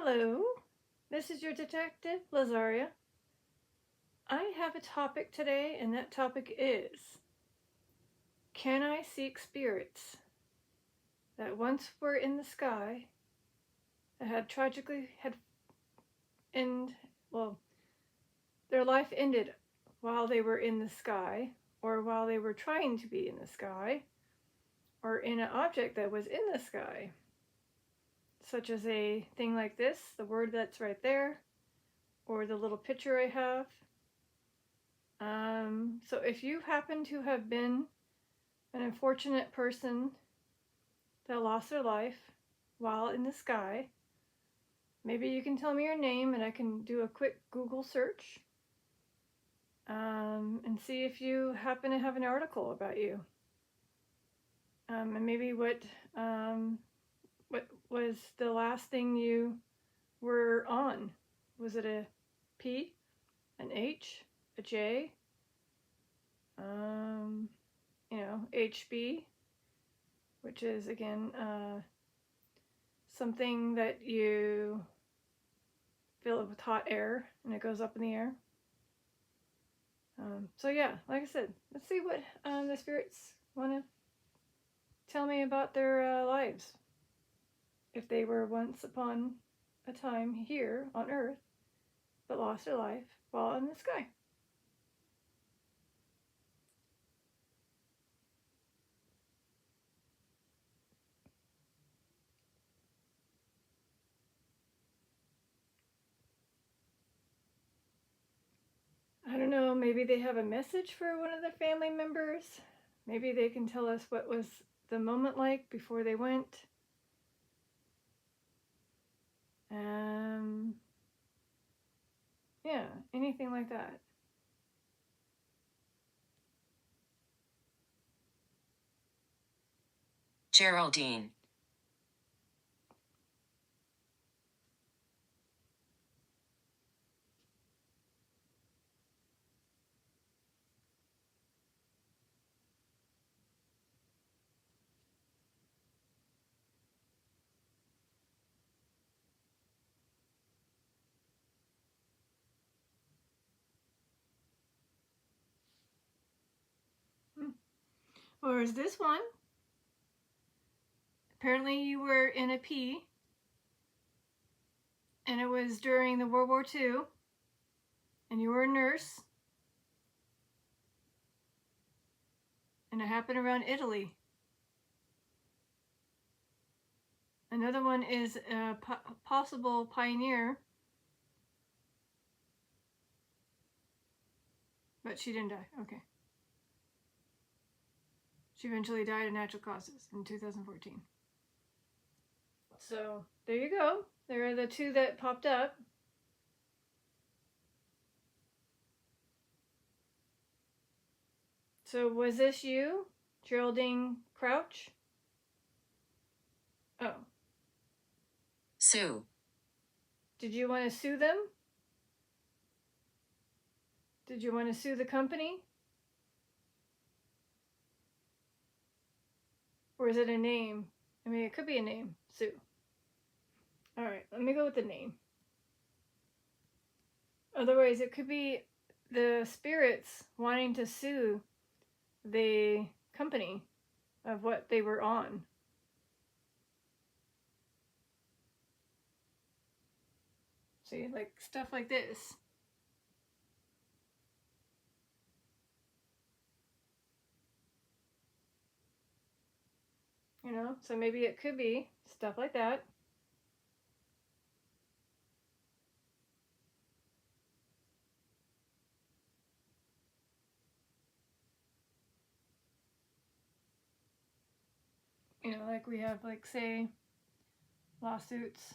Hello, this is your detective, Lazaria. I have a topic today, and that topic is, can I seek spirits that once were in the sky, that had tragically their life ended while they were in the sky, or while they were trying to be in the sky, or in an object that was in the sky, such as a thing like this, the word that's right there, or the little picture I have. So if you happen to have been an unfortunate person that lost their life while in the sky, maybe you can tell me your name and I can do a quick Google search and see if you happen to have an article about you. And maybe what was the last thing you were on? Was it a P, an H, a J, HB, which is again something that you fill it with hot air and it goes up in the air. So yeah, like I said, let's see what the spirits want to tell me about their lives. If they were once upon a time here on Earth, but lost their life while in the sky. I don't know, maybe they have a message for one of their family members. Maybe they can tell us what was the moment like before they went. Yeah, anything like that. Geraldine. Or is this one? Apparently you were in a P, and it was during the World War II, and you were a nurse, and it happened around Italy. Another one is a possible pioneer, but she didn't die. Okay. She eventually died of natural causes in 2014. So there you go. There are the two that popped up. So was this you, Geraldine Crouch? Oh. Sue. Did you want to sue them? Did you want to sue the company? Or is it a name? I mean, it could be a name, Sue. All right, let me go with the name. Otherwise, it could be the spirits wanting to sue the company of what they were on. See, like stuff like this. You know, so maybe it could be stuff like that. You know, like we have, like, say, lawsuits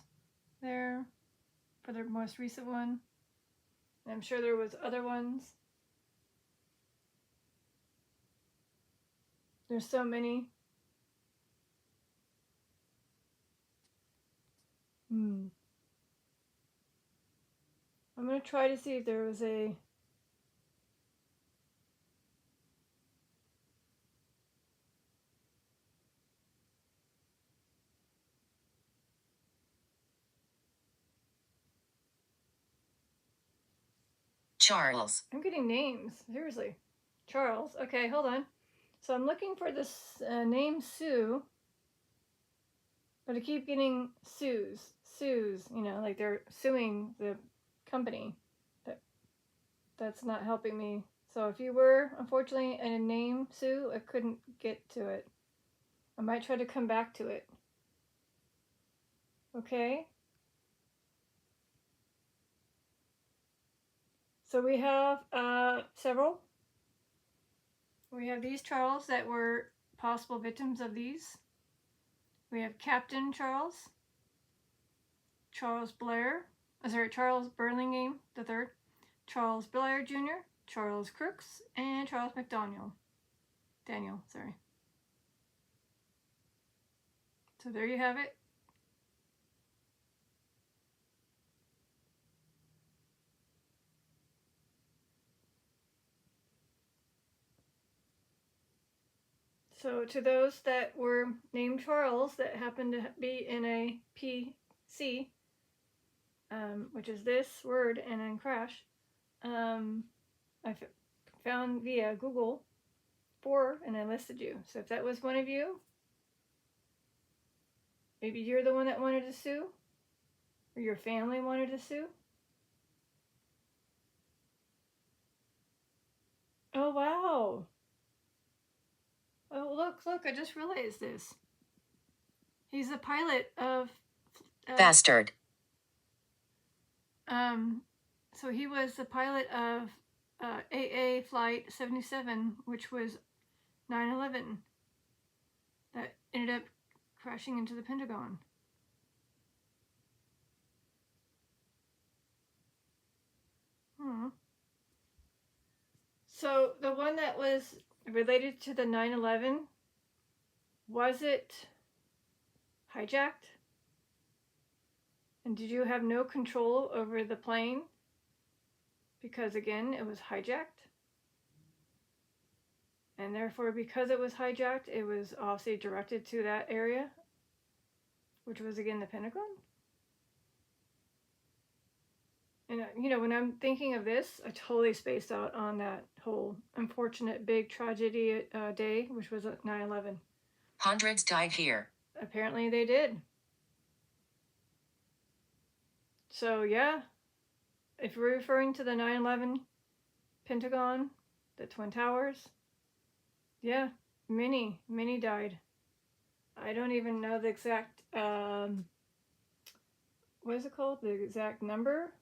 there for the most recent one. And I'm sure there was other ones. There's so many. I'm going to try to see if there was a Charles. I'm getting names. Seriously. Charles. Okay, hold on. So I'm looking for this name Sue. But I keep getting sues, like they're suing the company. That's not helping me. So if you were, unfortunately, a name Sue, I couldn't get to it. I might try to come back to it. Okay? So we have several. We have these Charles that were possible victims of these. We have Captain Charles, Charles Burlingame III, Charles Blair Jr., Charles Crooks, and Charles McDaniel. Sorry. So there you have it. So to those that were named Charles that happened to be in a PC, which is this word and then crash, I found via Google 4 and I listed you. So if that was one of you, maybe you're the one that wanted to sue, or your family wanted to sue. Oh, wow. Oh, look, I just realized this. He's the pilot of... Bastard. So he was the pilot of AA Flight 77, which was 9/11, that ended up crashing into the Pentagon. So the one that was related to the 9/11, was it hijacked? And did you have no control over the plane? Because again, it was hijacked. And therefore, because it was hijacked, it was obviously directed to that area, which was again the Pentagon. And when I'm thinking of this, I totally spaced out on that whole unfortunate big tragedy day, which was 9/11. Hundreds died here. Apparently they did. So yeah, if we're referring to the 9/11 Pentagon, the Twin Towers, yeah, many died. I don't even know the exact, what is it called? The exact number?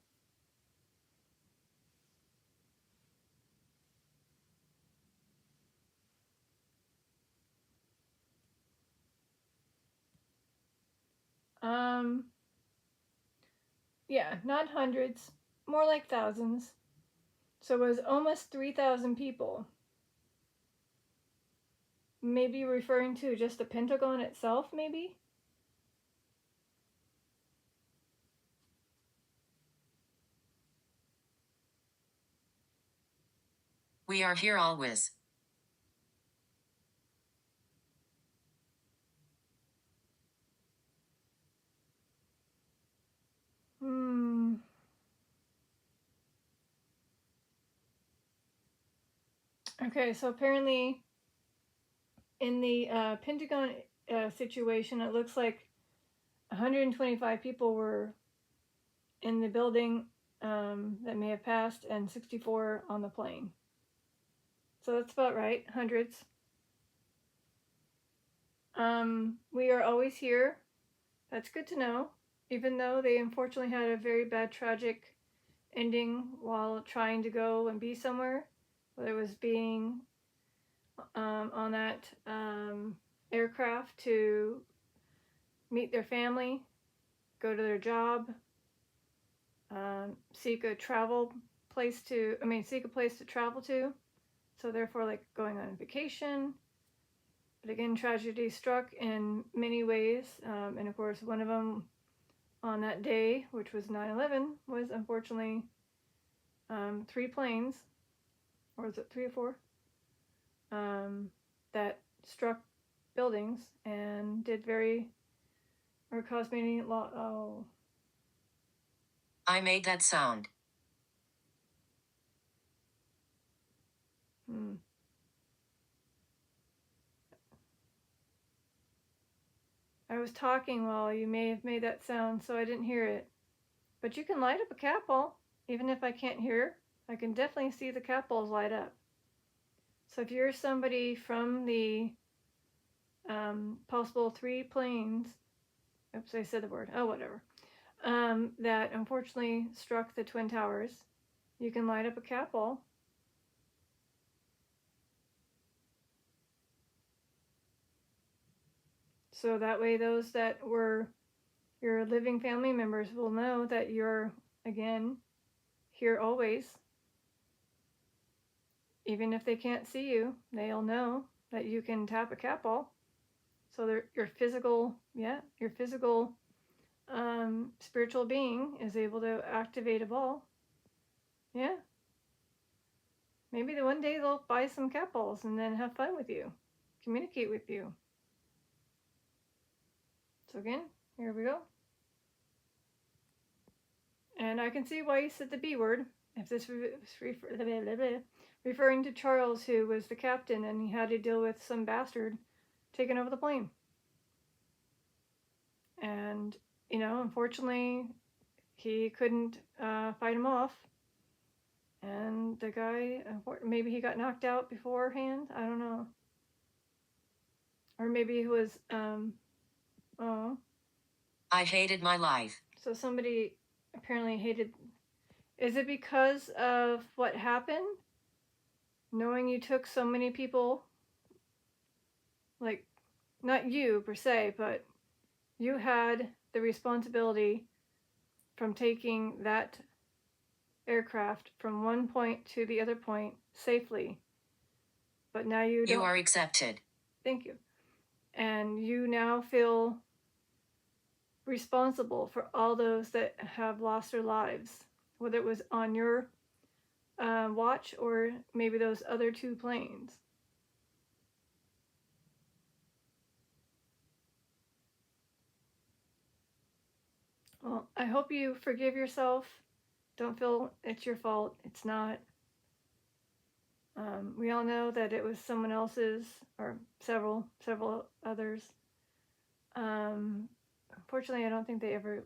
Yeah, not hundreds, more like thousands. So it was almost 3,000 people. Maybe referring to just the Pentagon itself, maybe? We are here always. Okay, so apparently in the Pentagon situation, it looks like 125 people were in the building that may have passed, and 64 on the plane. So that's about right, hundreds. We are always here. That's good to know. Even though they unfortunately had a very bad, tragic ending while trying to go and be somewhere, whether it was being on that aircraft to meet their family, go to their job, seek a place to travel to. So therefore, like going on vacation. But again, tragedy struck in many ways. And of course, one of them on that day, which was 9/11, was unfortunately 3 planes, or was it 3 or 4, that struck buildings and caused many I made that sound. I was talking while you may have made that sound, so I didn't hear it. But you can light up a cat ball, even if I can't hear. I can definitely see the cat balls light up. So if you're somebody from the possible 3 planes, oops, I said the word, oh, whatever, that unfortunately struck the Twin Towers, you can light up a cat ball. So that way those that were your living family members will know that you're, again, here always. Even if they can't see you, they'll know that you can tap a cat ball. So your physical, spiritual being is able to activate a ball. Yeah. Maybe one day they'll buy some cat balls and then have fun with you, communicate with you. So again, here we go. And I can see why you said the B word. If this was referring to Charles, who was the captain, and he had to deal with some bastard taking over the plane. And, unfortunately, he couldn't fight him off. And the guy, maybe he got knocked out beforehand. I don't know. Or maybe he was, I hated my life. So somebody apparently hated. Is it because of what happened? Knowing you took so many people, like, not you per se, but you had the responsibility from taking that aircraft from one point to the other point safely. But now you don't. You are accepted. Thank you. And you now feel responsible for all those that have lost their lives, whether it was on your watch or maybe those other 2 planes. Well, I hope you forgive yourself. Don't feel it's your fault. It's not. We all know that it was someone else's, or several others. Unfortunately, I don't think they ever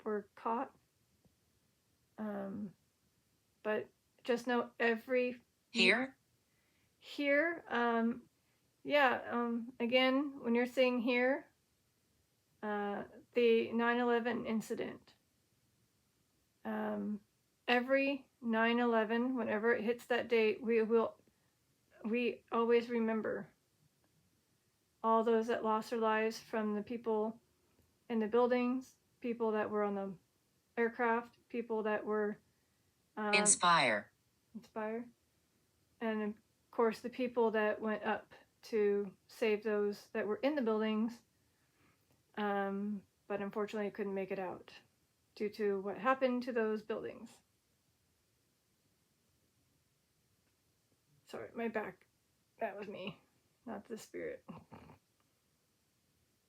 were caught. But just know every Here? Here, again, when you're saying here, the 9/11 incident. Every 9/11, whenever it hits that date, we always remember all those that lost their lives, from the people in the buildings, people that were on the aircraft, people that were Inspire, and of course the people that went up to save those that were in the buildings, but unfortunately couldn't make it out due to what happened to those buildings. Sorry, my back. That was me, not the spirit.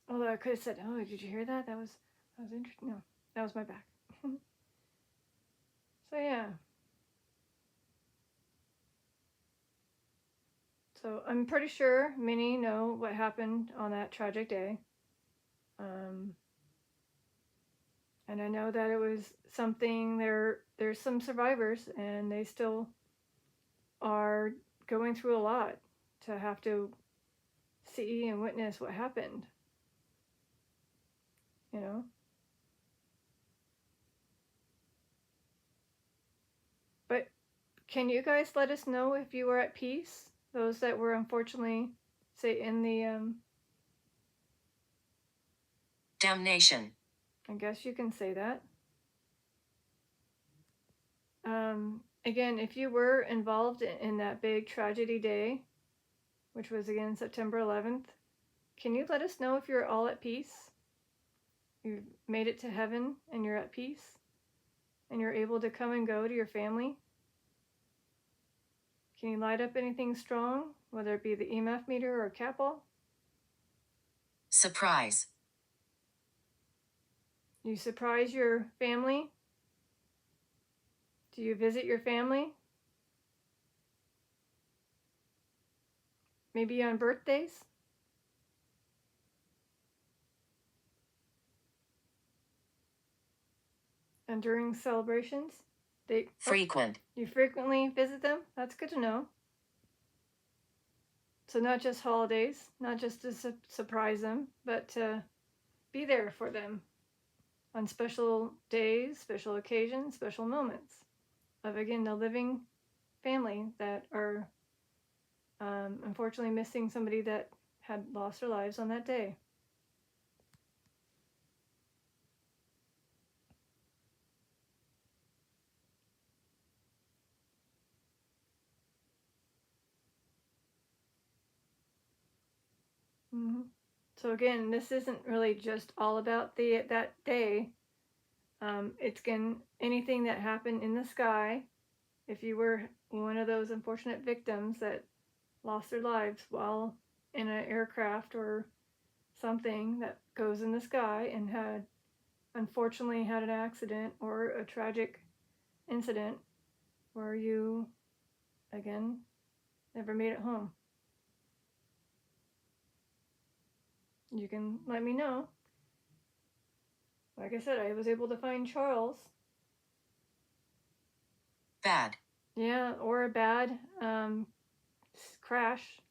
Although I could have said, "Oh, did you hear that? That was interesting." No, that was my back. So yeah. So I'm pretty sure many know what happened on that tragic day. And I know that it was something, there's some survivors, and they still are going through a lot to have to see and witness what happened. But can you guys let us know if you were at peace? Those that were unfortunately, say, in the damnation. I guess you can say that. Again, if you were involved in that big tragedy day, which was again September 11th, can you let us know if you're all at peace? You've made it to heaven and you're at peace? And you're able to come and go to your family? Can you light up anything strong, whether it be the EMF meter or a cat ball? Surprise. You surprise your family? Do you visit your family? Maybe on birthdays? And during celebrations, Frequent. You frequently visit them? That's good to know. So not just holidays, not just to surprise them, but to be there for them on special days, special occasions, special moments of, again, the living family that are unfortunately missing somebody that had lost their lives on that day. Mm-hmm. So again, this isn't really just all about that day. It's again anything that happened in the sky. If you were one of those unfortunate victims that lost their lives while in an aircraft or something that goes in the sky and unfortunately had an accident or a tragic incident where you, again, never made it home, you can let me know. Like I said, I was able to find Charles. Bad. Yeah, or a bad crash.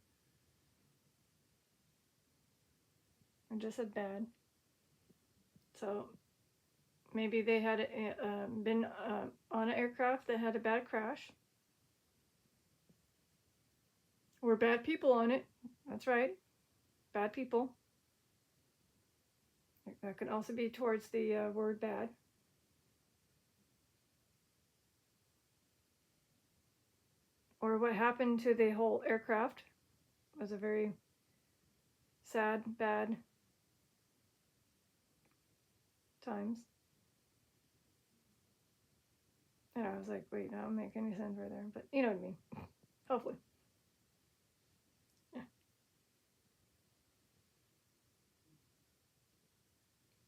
I just said bad. So maybe they had been on an aircraft that had a bad crash. Or bad people on it. That's right. Bad people. That could also be towards the word bad. Or what happened to the whole aircraft was a very sad, bad times. And I was like, wait, that don't make any sense right there. But you know what I mean. Hopefully. Yeah.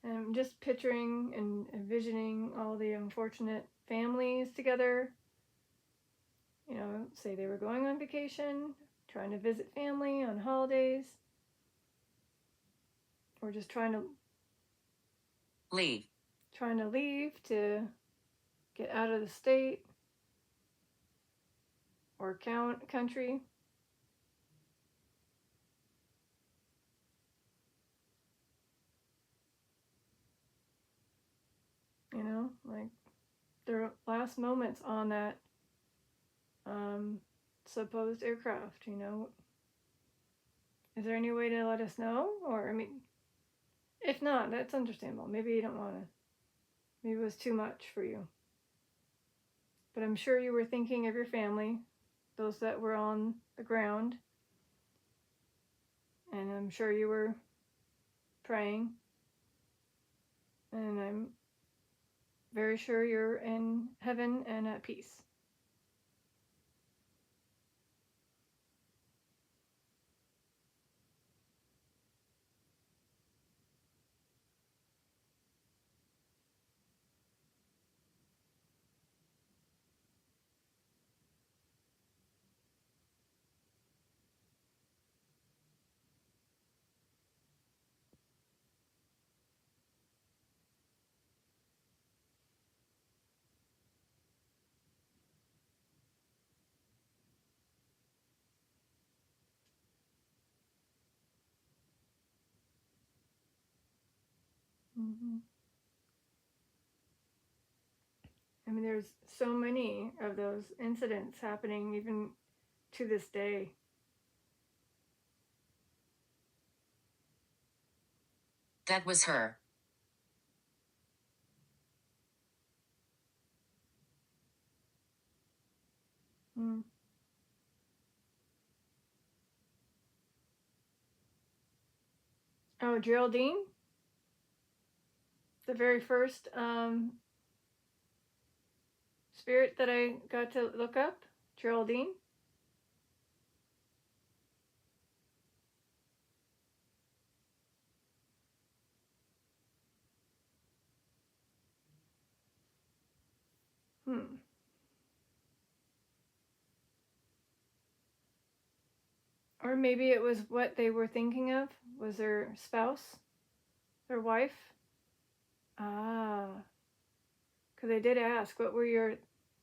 And I'm just picturing and envisioning all the unfortunate families together. You know, say they were going on vacation, trying to visit family on holidays, or just trying to leave to get out of the state or country. You know, like their last moments on that supposed aircraft. You know, is there any way to let us know? Or I mean, if not, that's understandable. Maybe you don't want to. Maybe it was too much for you. But I'm sure you were thinking of your family, those that were on the ground. And I'm sure you were praying. And I'm very sure you're in heaven and at peace. Mm-hmm. I mean, there's so many of those incidents happening even to this day. That was her. Mm. Oh, Geraldine? The very first spirit that I got to look up? Geraldine? Hmm. Or maybe it was what they were thinking of was their spouse, their wife. Ah. because they did ask, what were your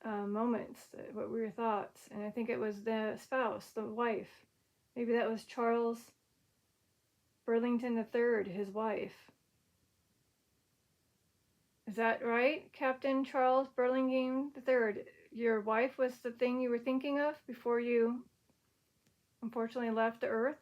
moments? What were your thoughts? And I think it was the spouse, the wife. Maybe that was Charles Burlington III, his wife. Is that right, Captain Charles Burlingame III? Your wife was the thing you were thinking of before you unfortunately left the Earth?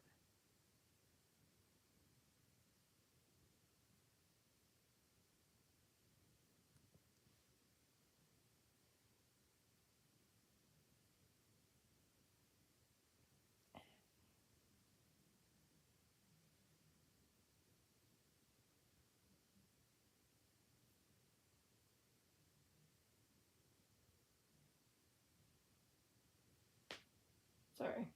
Sorry.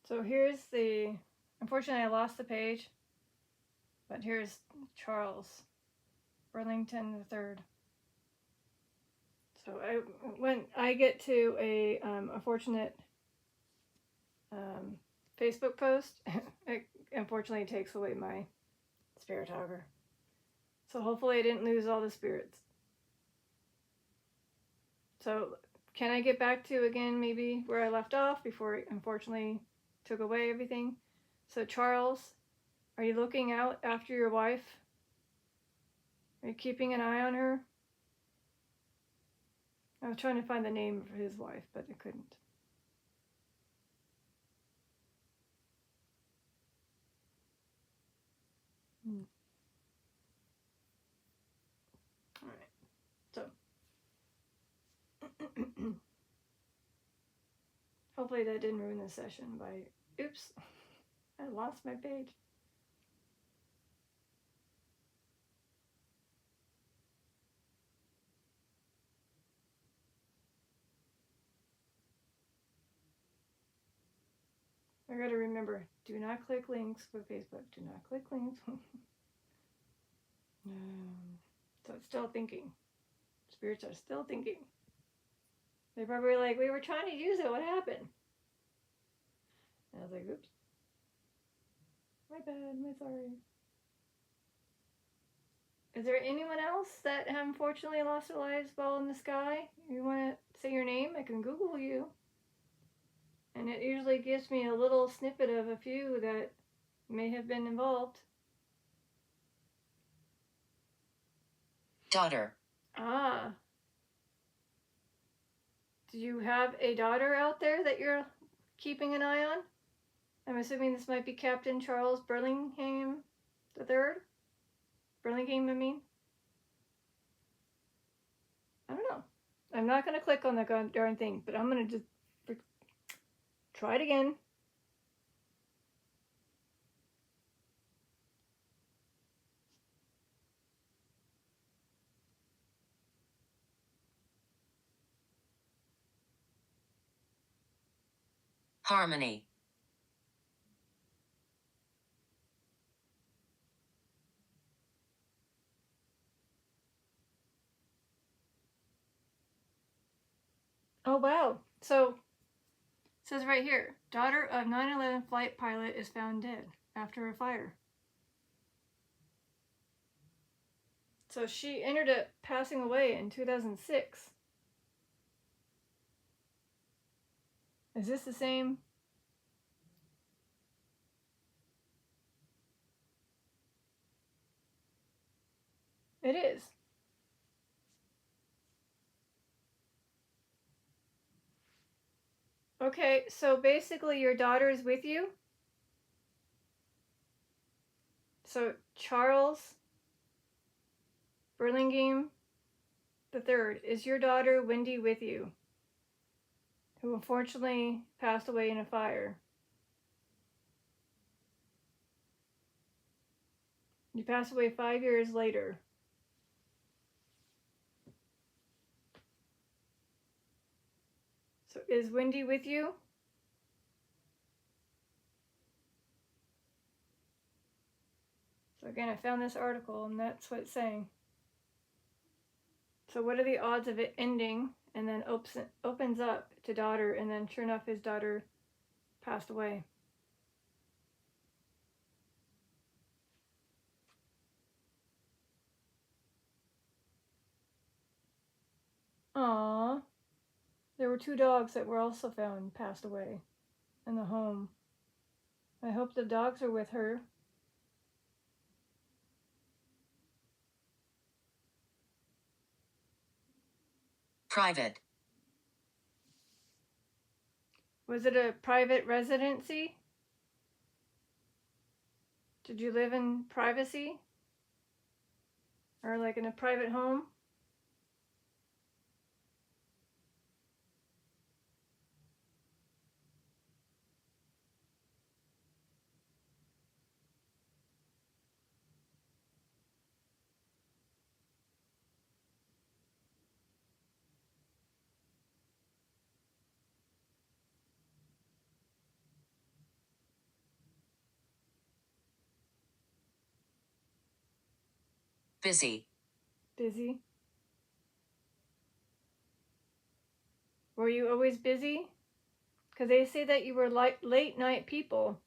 So here's the, unfortunately I lost the page, but here's Charles Burlington III. So when I get to a unfortunate Facebook post, it unfortunately takes away my spirit auger. So hopefully I didn't lose all the spirits. So can I get back to again maybe where I left off before it unfortunately took away everything? So Charles, are you looking out after your wife? Are you keeping an eye on her? I was trying to find the name of his wife, but I couldn't. All right. So hopefully that didn't ruin the session by, oops, I lost my page. I gotta remember, do not click links for Facebook. Do not click links. So it's still thinking. Spirits are still thinking. They're probably like, we were trying to use it. What happened? And I was like, oops. My bad. I'm sorry. Is there anyone else that unfortunately lost their lives while in the sky? You want to say your name? I can Google you. And it usually gives me a little snippet of a few that may have been involved. Daughter. Ah. Do you have a daughter out there that you're keeping an eye on? I'm assuming this might be Captain Charles Burlingame III? Burlingame, I mean? I don't know. I'm not going to click on the darn thing, but I'm going to just try it again. Harmony. Oh, wow. So, it says right here, daughter of 9/11 flight pilot is found dead after a fire. So she ended up passing away in 2006. Is this the same? It is. Okay, so basically your daughter is with you? So Charles Burlingame III, is your daughter Wendy with you? Who unfortunately passed away in a fire. You passed away 5 years later. So is Wendy with you? So again, I found this article and that's what it's saying. So what are the odds of it ending and then opens up to daughter, and then sure enough, his daughter passed away. Aww. There were 2 dogs that were also found passed away in the home. I hope the dogs are with her. Private. Was it a private residency? Did you live in privacy? Or like in a private home? Busy. Busy. Were you always busy? Because they say that you were late night people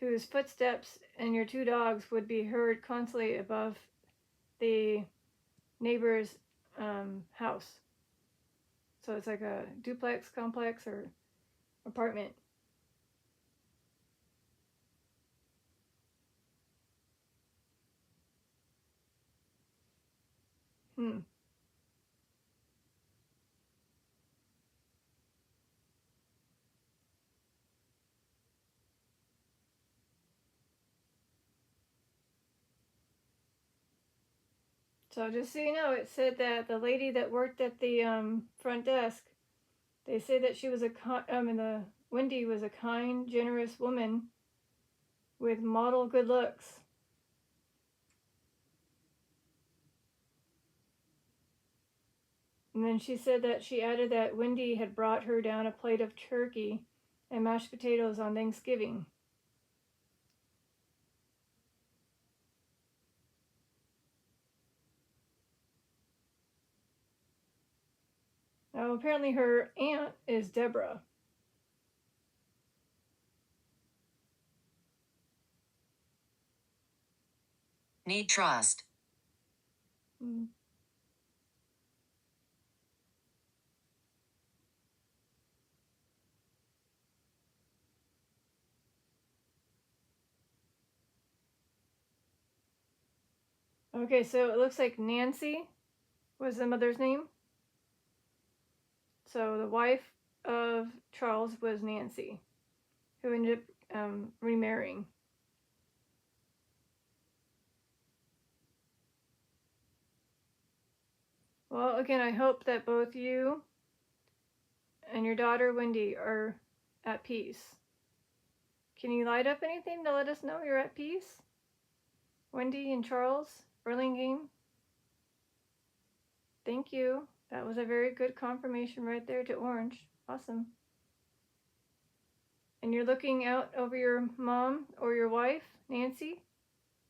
whose footsteps and your 2 dogs would be heard constantly above the neighbor's house. So it's like a duplex complex or apartment. Hmm. So just so you know, it said that the lady that worked at the front desk, they say that she was the Wendy was a kind, generous woman with model good looks. And then she said that she added that Wendy had brought her down a plate of turkey and mashed potatoes on Thanksgiving. Now, apparently her aunt is Deborah. Need trust. Hmm. Okay, so it looks like Nancy was the mother's name. So the wife of Charles was Nancy, who ended up remarrying. Well, again, I hope that both you and your daughter Wendy are at peace. Can you light up anything to let us know you're at peace? Wendy and Charles Burlingame? Thank you. That was a very good confirmation right there to Orange. Awesome. And you're looking out over your mom or your wife, Nancy,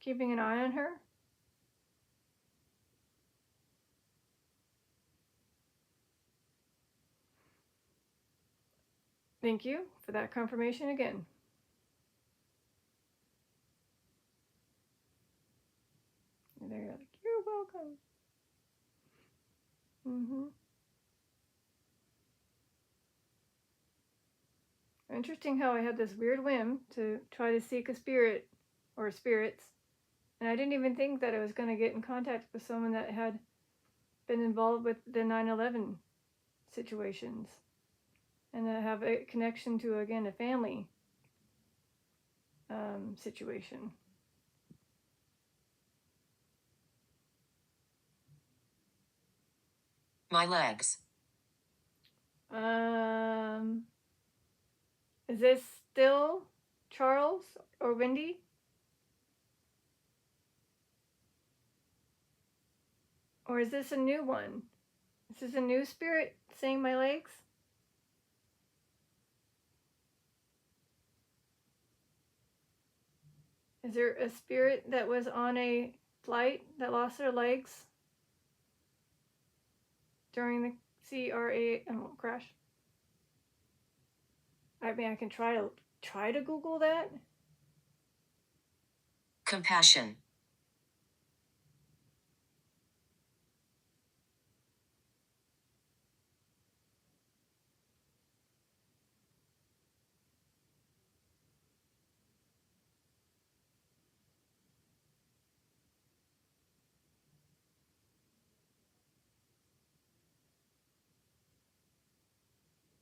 keeping an eye on her? Thank you for that confirmation again. They're like, you're welcome. Mm-hmm. Interesting how I had this weird whim to try to seek a spirit or spirits, and I didn't even think that I was going to get in contact with someone that had been involved with the 9/11 situations and that have a connection to, again, a family situation. My legs. Is this still Charles or Wendy? Or is this a new one? Is this a new spirit saying my legs? Is there a spirit that was on a flight that lost their legs during the C-R-A, oh, crash. I mean, I can try to Google that. Compassion.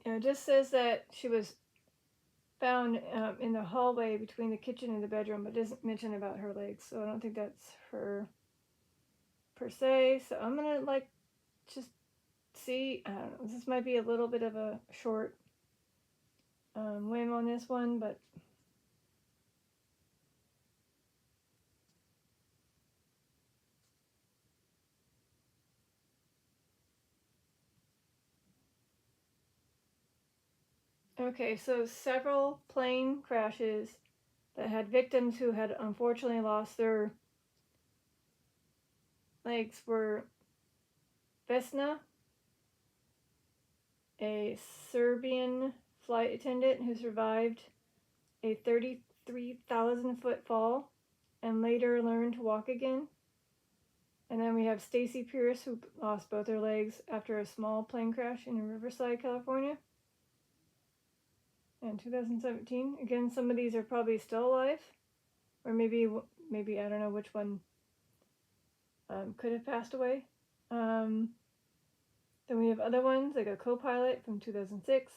It just says that she was found in the hallway between the kitchen and the bedroom, but doesn't mention about her legs, so I don't think that's her per se. So I'm gonna just see. I don't know. This might be a little bit of a short whim on this one, but okay. So several plane crashes that had victims who had unfortunately lost their legs were Vesna, a Serbian flight attendant who survived a 33,000-foot fall and later learned to walk again. And then we have Stacy Pierce, who lost both her legs after a small plane crash in Riverside, California in 2017. Again, some of these are probably still alive, or maybe I don't know which one could have passed away. Then we have other ones, like a co-pilot from 2006.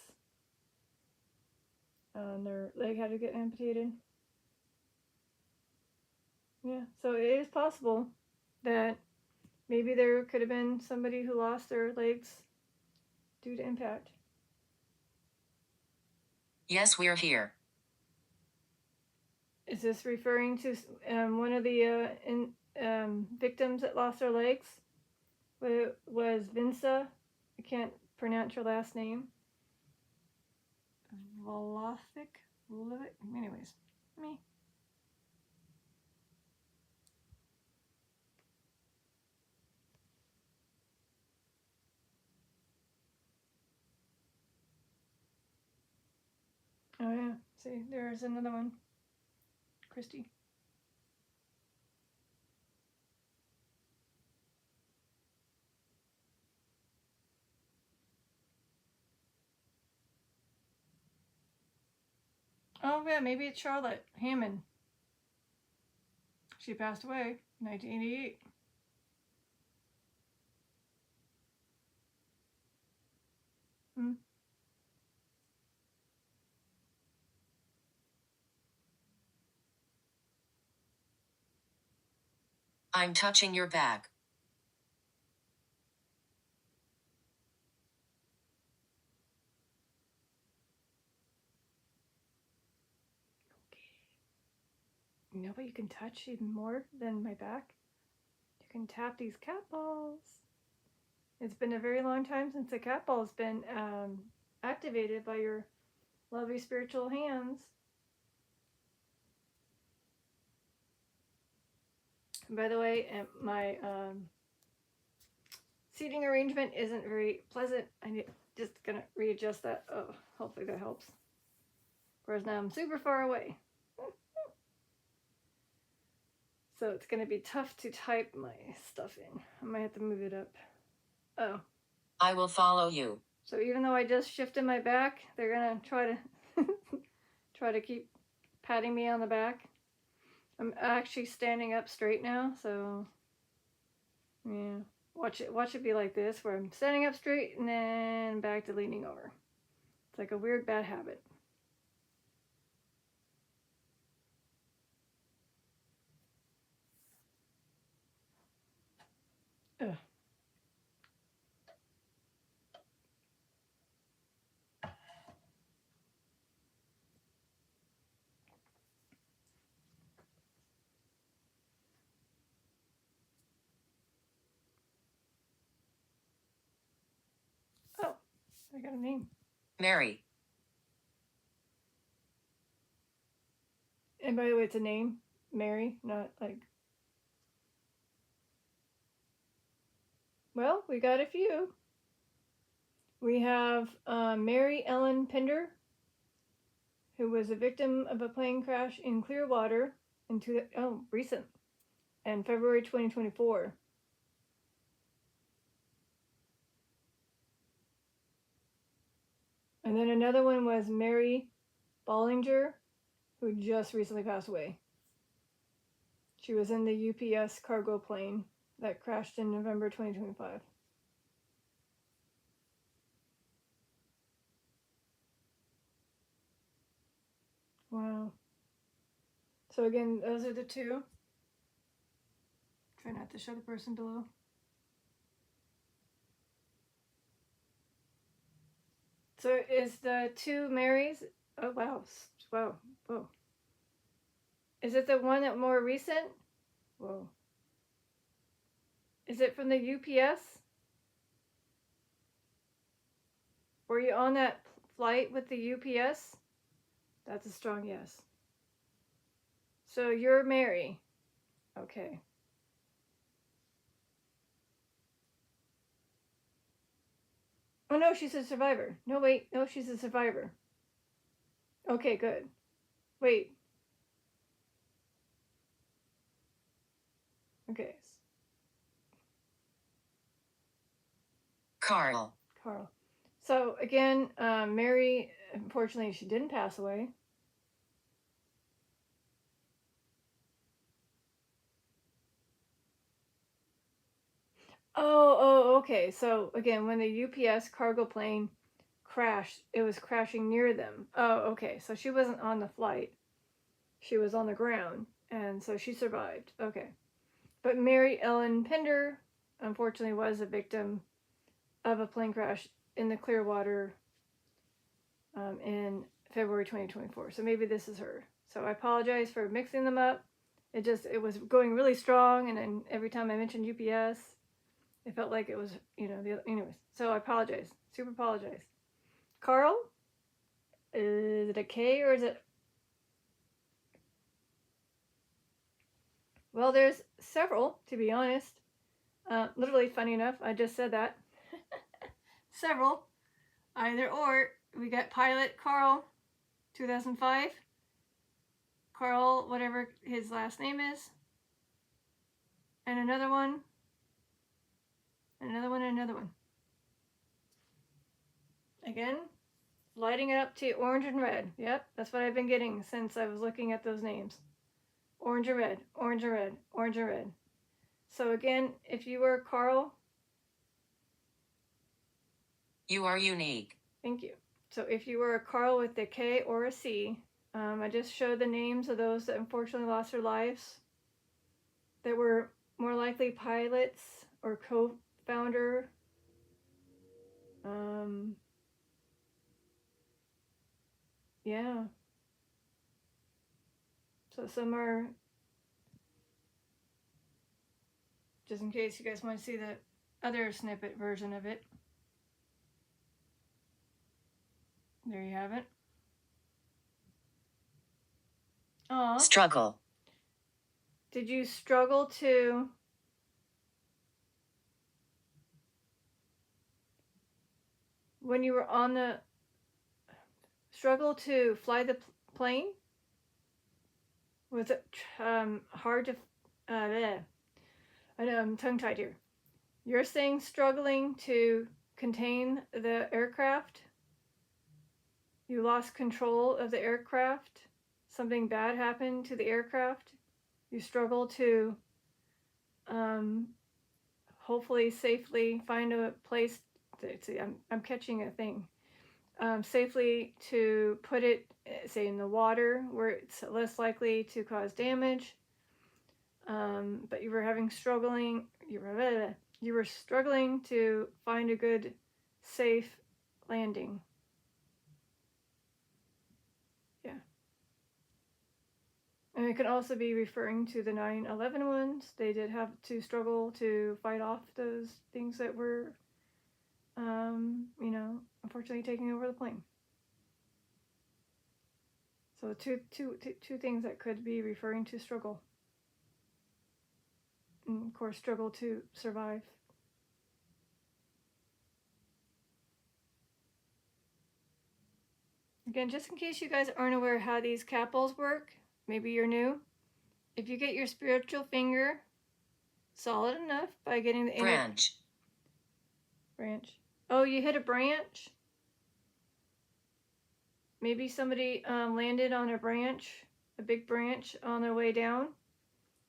Their leg had to get amputated. Yeah, so it is possible that maybe there could have been somebody who lost their legs due to impact. Yes, we're here. Is this referring to one of the victims that lost their legs? It was Vinsa. I can't pronounce her last name. Volothic? Anyways, me. Oh yeah, see, there's another one. Christy. Oh yeah, maybe it's Charlotte Hammond. She passed away in 1988. Hmm. I'm touching your back. You know what you can touch even more than my back? You can tap these cat balls. It's been a very long time since the cat ball's been activated by your lovely spiritual hands. And by the way, my seating arrangement isn't very pleasant. I'm just gonna readjust that. Oh, hopefully that helps. Whereas now I'm super far away. So it's gonna be tough to type my stuff in. I might have to move it up. Oh. I will follow you. So even though I just shifted my back, they're gonna try to keep patting me on the back. I'm actually standing up straight now, so yeah. Watch it be like this, where I'm standing up straight and then back to leaning over. It's like a weird bad habit. Ugh. Oh, I got a name. Mary. And by the way, it's a name, Mary, not like. Well, we got a few. We have Mary Ellen Pinder, who was a victim of a plane crash in Clearwater recent, in February 2024. And then another one was Mary Bollinger, who just recently passed away. She was in the UPS cargo plane that crashed in November 2025. Wow. So again, those are the two. Try not to show the person below. So is the two Marys? Oh wow, whoa, whoa. Is it the one that more recent? Whoa. Is it from the UPS? Were you on that flight with the UPS? That's a strong yes. So you're Mary. Okay. Oh no, she's a survivor. No, wait. No, she's a survivor. Okay, good. Wait. Okay. Carl. Carl. So again, Mary, unfortunately, she didn't pass away. Oh, okay. So again, when the UPS cargo plane crashed, it was crashing near them. Oh, okay. So she wasn't on the flight. She was on the ground, and so she survived. Okay. But Mary Ellen Pinder, unfortunately, was a victim of a plane crash in the Clearwater in February 2024. So maybe this is her. So I apologize for mixing them up. It was going really strong, and then every time I mentioned UPS, it felt like it was, the other. Anyways, so I apologize. Super apologize. Carl, is it a K or is it? Well, there's several, to be honest. Literally, funny enough, I just said that. Several. Either or. We got pilot Carl, 2005. Carl, whatever his last name is. And another one. And another one, and another one. Again, lighting it up to orange and red. Yep, that's what I've been getting since I was looking at those names. Orange and red, orange and red, orange and red. So again, if you were Carl, you are unique. Thank you. So if you were a Carl with a K or a C, I just showed the names of those that unfortunately lost their lives, that were more likely pilots or co-founder. Yeah. So some are, just in case you guys want to see the other snippet version of it. There you have it. Aw. Struggle. Did you struggle to when you were on the struggle to fly the plane? Was it hard to I know I'm tongue tied here. You're saying struggling to contain the aircraft? You lost control of the aircraft? Something bad happened to the aircraft? You struggle to hopefully safely find a place I'm catching a thing. Safely to put it, say, in the water where it's less likely to cause damage. But you were struggling to find a good, safe landing. Yeah. And it could also be referring to the 9/11 ones. They did have to struggle to fight off those things that were, unfortunately taking over the plane. So two things that could be referring to struggle. And of course, struggle to survive. Again, just in case you guys aren't aware how these capitals work, maybe you're new. If you get your spiritual finger solid enough by getting the branch. Branch. Oh, you hit a branch? Maybe somebody landed on a branch, a big branch on their way down.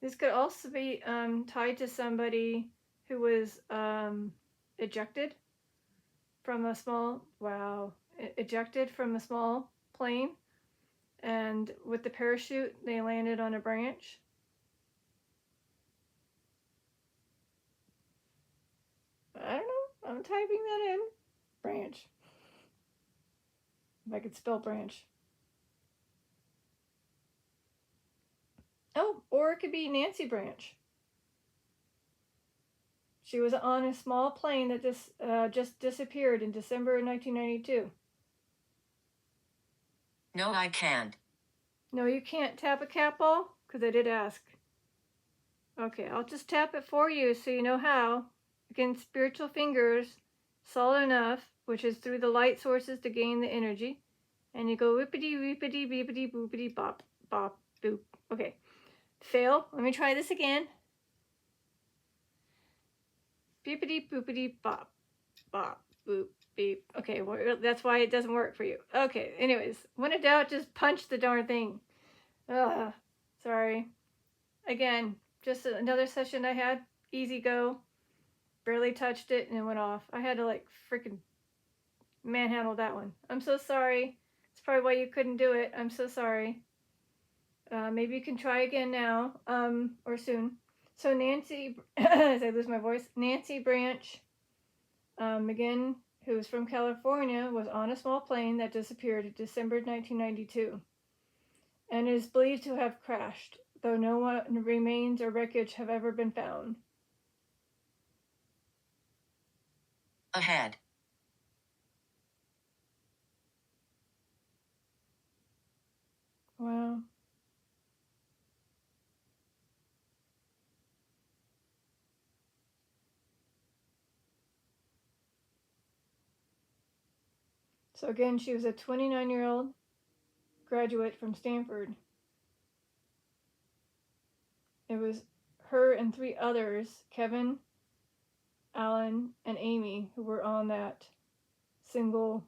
This could also be tied to somebody who was ejected from a small, ejected from a small plane. And with the parachute, they landed on a branch. I don't know. I'm typing that in. Branch. If I could spell branch. Oh, or it could be Nancy Branch. She was on a small plane that just disappeared in December of 1992. No, I can't. No, you can't tap a cat ball? Because I did ask. Okay, I'll just tap it for you so you know how. Again, spiritual fingers, solid enough, which is through the light sources to gain the energy. And you go whippity, whippity, beepity, boopity, bop, bop, boop. Okay, fail. Let me try this again. Beepity, boopity, bop, bop, boop, beep. Okay, well, that's why it doesn't work for you. Okay, anyways, when in doubt, just punch the darn thing. Ugh, sorry. Again, just another session I had. Easy go. Barely touched it and it went off. I had to like freaking manhandle that one. I'm so sorry. It's probably why you couldn't do it. I'm so sorry. Maybe you can try again now, or soon. So Nancy, as I lose my voice, Nancy Branch, again, who was from California, was on a small plane that disappeared in December 1992, and is believed to have crashed, though no one remains or wreckage have ever been found. Ahead. Wow. So again, she was a 29-year-old graduate from Stanford. It was her and 3 others, Kevin, Alan, and Amy, who were on that single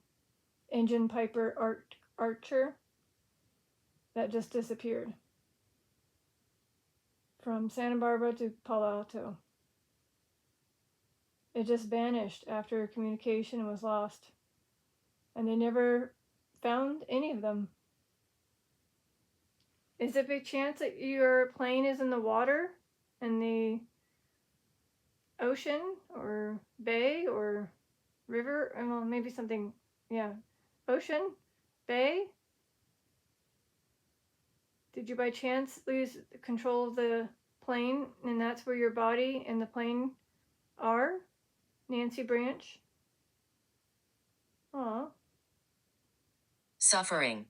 engine Piper Archer that just disappeared from Santa Barbara to Palo Alto. It just vanished after communication was lost, and they never found any of them. Is there a big chance that your plane is in the water, in the ocean, or bay, or river? Well, maybe something, yeah. Ocean? Bay? Did you by chance lose control of the plane, and that's where your body and the plane are? Nancy Branch? Aw. Suffering.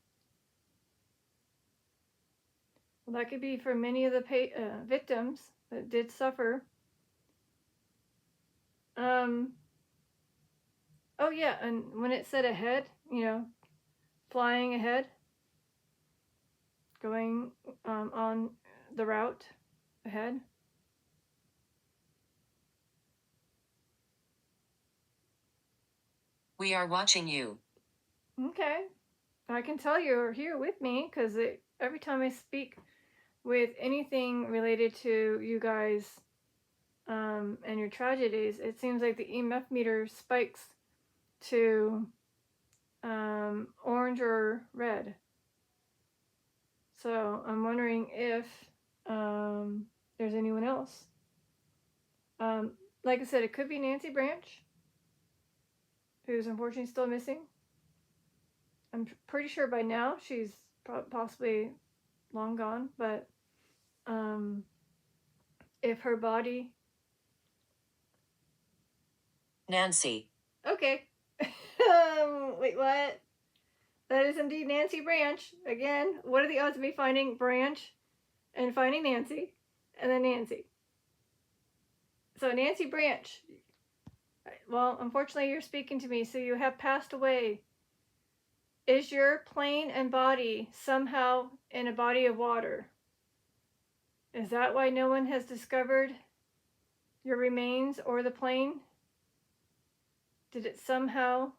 Well, that could be for many of the victims that did suffer. Oh yeah, and when it said ahead, flying ahead, going on the route ahead. We are watching you. Okay, I can tell you're here with me because every time I speak with anything related to you guys and your tragedies, it seems like the EMF meter spikes to orange or red. So I'm wondering if there's anyone else. Like I said, it could be Nancy Branch, who's unfortunately still missing. I'm pretty sure by now she's possibly long gone, but if her body... Nancy. Okay. Wait, what? That is indeed Nancy Branch. Again, what are the odds of me finding Branch and finding Nancy and then Nancy? So Nancy Branch. Well, unfortunately, you're speaking to me, so you have passed away. Is your plane and body somehow in a body of water? Is that why no one has discovered your remains or the plane? Did it somehow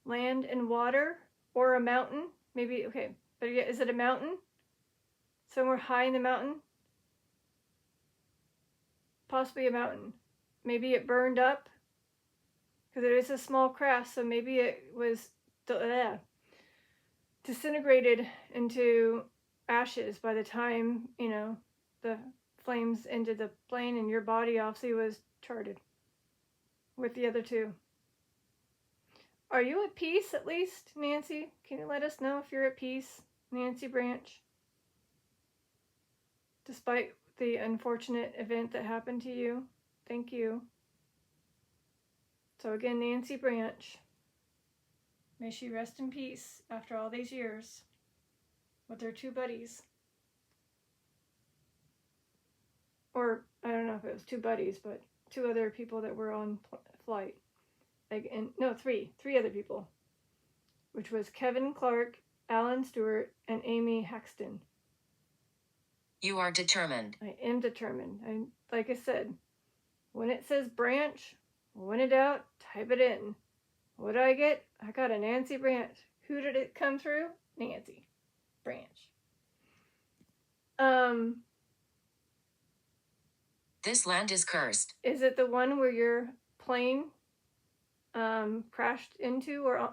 land in water or a mountain? Maybe, okay, but yeah, is it a mountain? Somewhere high in the mountain? Possibly a mountain. Maybe it burned up because it is a small craft, so maybe it was disintegrated into ashes by the time, the flames ended the plane, and your body obviously was charted with the other two. Are you at peace at least, Nancy? Can you let us know if you're at peace, Nancy Branch? Despite the unfortunate event that happened to you. Thank you. So again, Nancy Branch. May she rest in peace after all these years with her two buddies. Or, I don't know if it was two buddies, but two other people that were on flight. Three other people. Which was Kevin Clark, Alan Stewart, and Amy Haxton. You are determined. I am determined. Like I said, when it says Branch, when in doubt, type it in. What did I get? I got a Nancy Branch. Who did it come through? Nancy Branch. This land is cursed. Is it the one where your plane crashed into or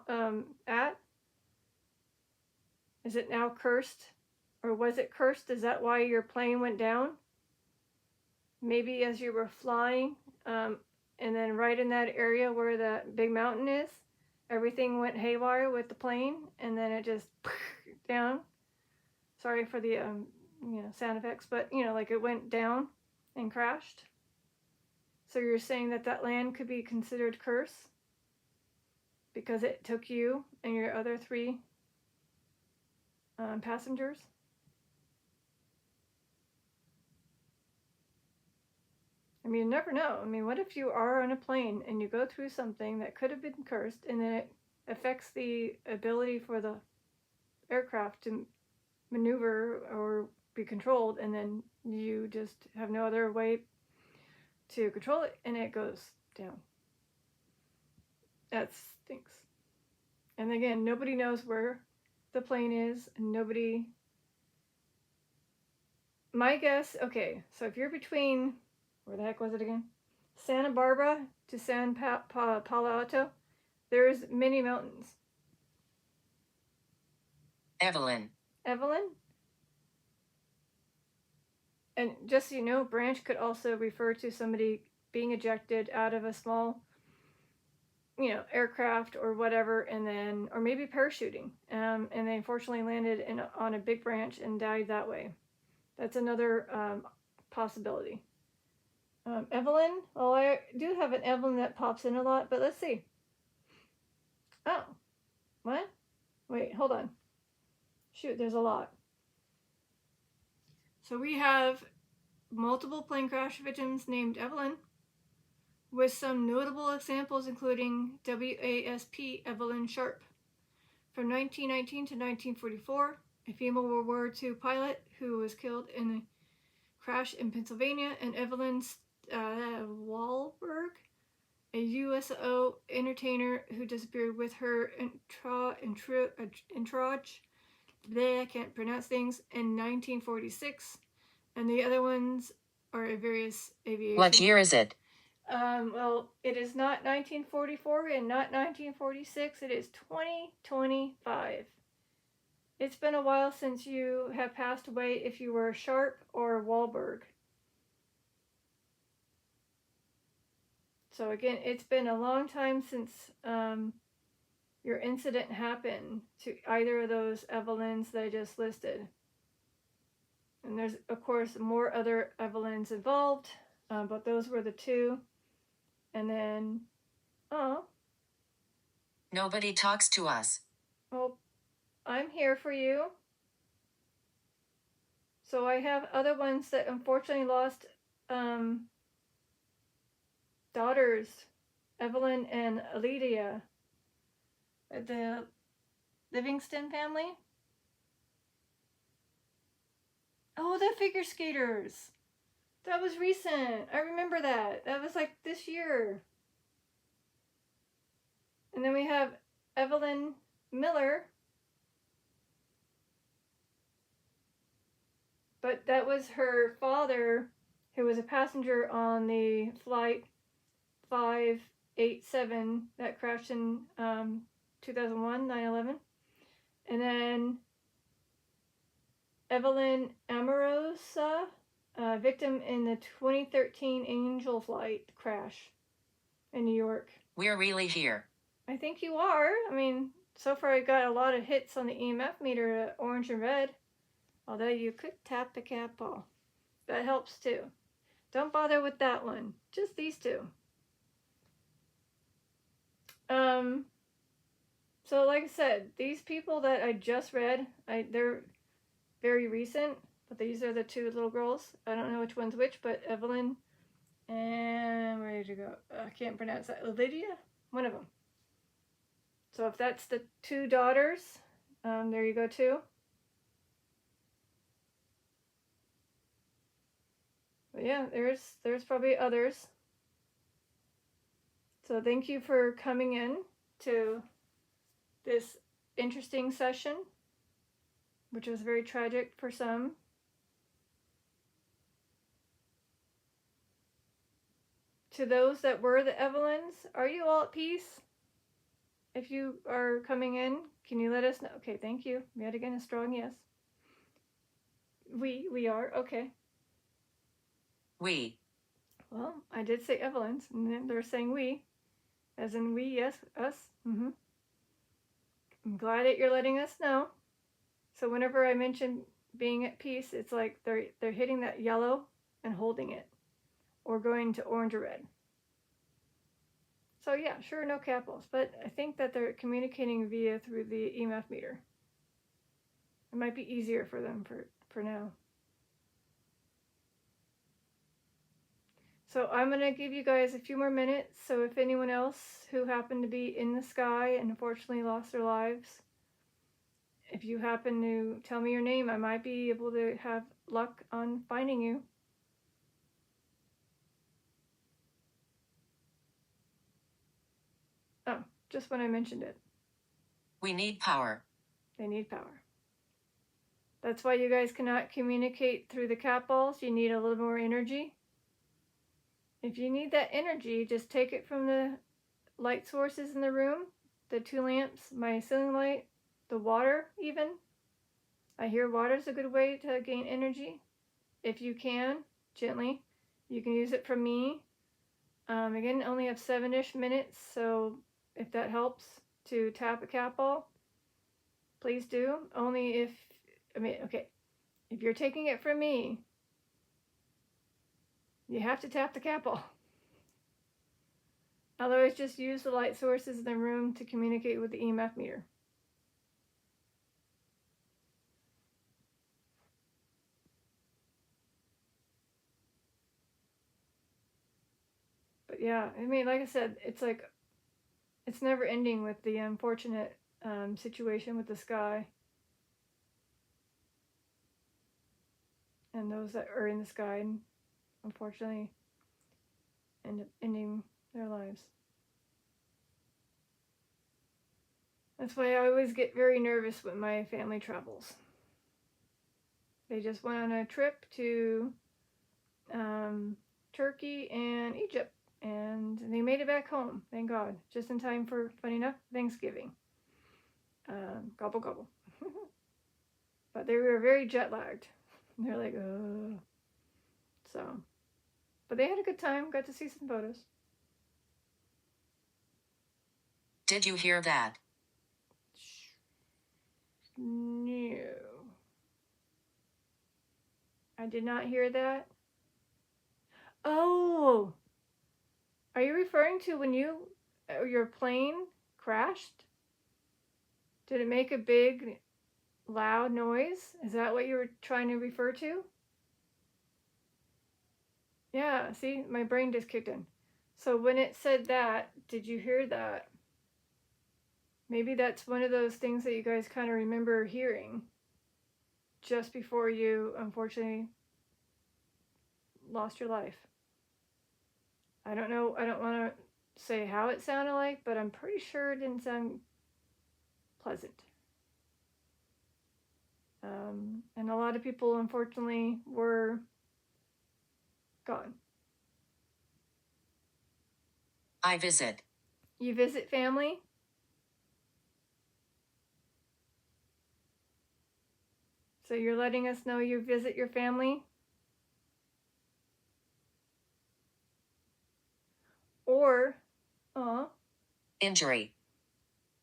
at? Is it now cursed? Or was it cursed? Is that why your plane went down? Maybe as you were flying, and then right in that area where the big mountain is, everything went haywire with the plane, and then it just down. Sorry for the sound effects, but like it went down and crashed. So you're saying that land could be considered curse because it took you and your other three passengers? I mean, you never know. I mean, what if you are on a plane and you go through something that could have been cursed, and then it affects the ability for the aircraft to maneuver or be controlled, and then you just have no other way to control it, and it goes down. That stinks. And again, nobody knows where the plane is, and nobody... My guess, okay, so if you're between... Where the heck was it again? Santa Barbara to San Palo Alto. There's many mountains. Evelyn. Evelyn? And just so you know, Branch could also refer to somebody being ejected out of a small, aircraft or whatever, and then, or maybe parachuting. And they unfortunately landed on a big branch and died that way. That's another possibility. Evelyn? Well, I do have an Evelyn that pops in a lot, but let's see. Oh. What? Wait, hold on. Shoot, there's a lot. So we have multiple plane crash victims named Evelyn, with some notable examples including WASP Evelyn Sharp. From 1919 to 1944, a female World War II pilot who was killed in a crash in Pennsylvania, and Evelyn Wahlberg, a USO entertainer who disappeared with her entourage, I can't pronounce things, in 1946, and the other ones are various aviation. What year is it? Well, it is not 1944 and not 1946. It is 2025. It's been a while since you have passed away if you were Sharp or Wahlberg. So again, it's been a long time since your incident happened to either of those Evelyns that I just listed. And there's, of course, more other Evelyns involved, but those were the two. And then, Nobody talks to us. Well, I'm here for you. So I have other ones that unfortunately lost daughters, Evelyn and Lydia. The Livingston family? Oh, the figure skaters. That was recent. I remember that. That was like this year. And then we have Evelyn Miller. But that was her father, who was a passenger on the flight 587 that crashed in 2001, 9/11. And then Evelyn Amorosa, victim in the 2013 Angel flight crash in New York. We're really here. I think you are. I mean, so far I got a lot of hits on the EMF meter, orange and red. Although you could tap the cat ball. That helps too. Don't bother with that one. Just these two. So like I said, these people that I just read, they're very recent, but these are the two little girls. I don't know which one's which, but Evelyn and where did you go? I can't pronounce that. Lydia? One of them. So if that's the two daughters, there you go too. But yeah, there's probably others. So thank you for coming in to this interesting session, which was very tragic for some. To those that were the Evelyns, are you all at peace? If you are coming in, can you let us know? Okay, thank you. Yet again, a strong yes. We are, okay. We. Well, I did say Evelyns, and then they're saying we. As in we, yes, us. Mm-hmm. I'm glad that you're letting us know. So whenever I mention being at peace, it's like they're hitting that yellow and holding it, or going to orange or red. So yeah, sure, no capitals, but I think that they're communicating through the EMF meter. It might be easier for them for now. So I'm going to give you guys a few more minutes. So if anyone else who happened to be in the sky and unfortunately lost their lives, if you happen to tell me your name, I might be able to have luck on finding you. Oh, just when I mentioned it. We need power. They need power. That's why you guys cannot communicate through the cat balls. You need a little more energy. If you need that energy, just take it from the light sources in the room, the two lamps, my ceiling light, the water even. I hear water is a good way to gain energy. If you can, gently. You can use it from me. Again, only have 7-ish minutes, so if that helps to tap a cat ball, please do. Only if, if you're taking it from me, you have to tap the cat ball. Otherwise, just use the light sources in the room to communicate with the EMF meter. But yeah, like I said, it's never ending with the unfortunate situation with the sky. And those that are in the sky and unfortunately end up ending their lives. That's why I always get very nervous when my family travels. They just went on a trip to Turkey and Egypt, and they made it back home, thank God, just in time for, funny enough, Thanksgiving. Gobble gobble. But they were very jet lagged. They're like, oh. So, but they had a good time, got to see some photos. Did you hear that? No. I did not hear that. Oh! Are you referring to when your plane crashed? Did it make a big, loud noise? Is that what you were trying to refer to? Yeah, see, my brain just kicked in. So when it said that, did you hear that? Maybe that's one of those things that you guys kind of remember hearing just before you, unfortunately, lost your life. I don't know. I don't want to say how it sounded like, but I'm pretty sure it didn't sound pleasant. And a lot of people, unfortunately, were gone. I visit. You visit family? So you're letting us know you visit your family? Or, Injury.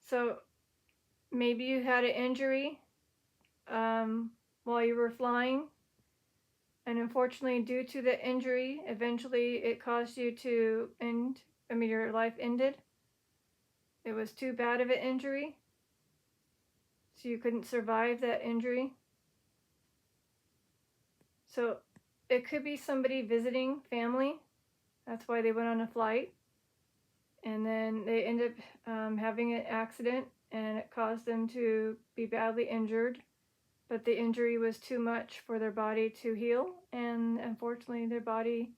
so maybe you had an injury while you were flying, and unfortunately, due to the injury, eventually it caused you to end. I mean, your life ended. It was too bad of an injury, so you couldn't survive that injury. So it could be somebody visiting family. That's why they went on a flight. And then they end up having an accident, and it caused them to be badly injured. But the injury was too much for their body to heal. And unfortunately, their body,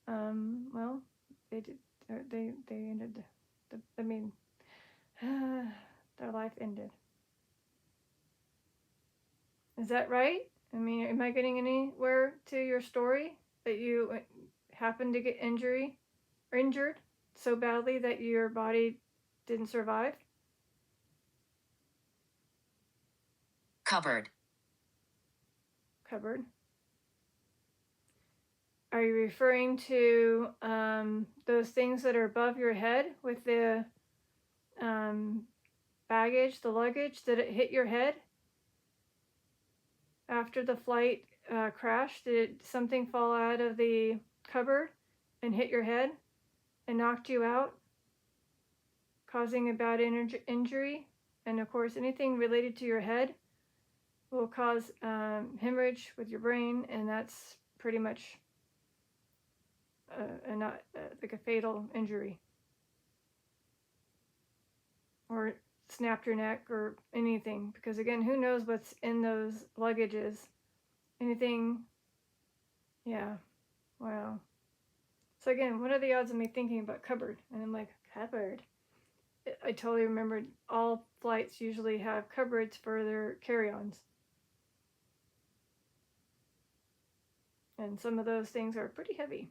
well, they did. They ended. Their life ended. Is that right? I mean, am I getting anywhere to your story that you happened to get injured so badly that your body didn't survive? Cupboard. Cupboard. Are you referring to those things that are above your head with the baggage, the luggage? Did it hit your head after the flight crashed? Did something fall out of the cupboard and hit your head and knocked you out, causing a bad injury? And of course, anything related to your head will cause hemorrhage with your brain, and that's pretty much not like a fatal injury, or snapped your neck or anything, because again, who knows what's in those luggages? Anything. Yeah. Wow. So again, what are the odds of me thinking about cupboard? And I'm like, cupboard. I totally remembered all flights usually have cupboards for their carry-ons. And some of those things are pretty heavy.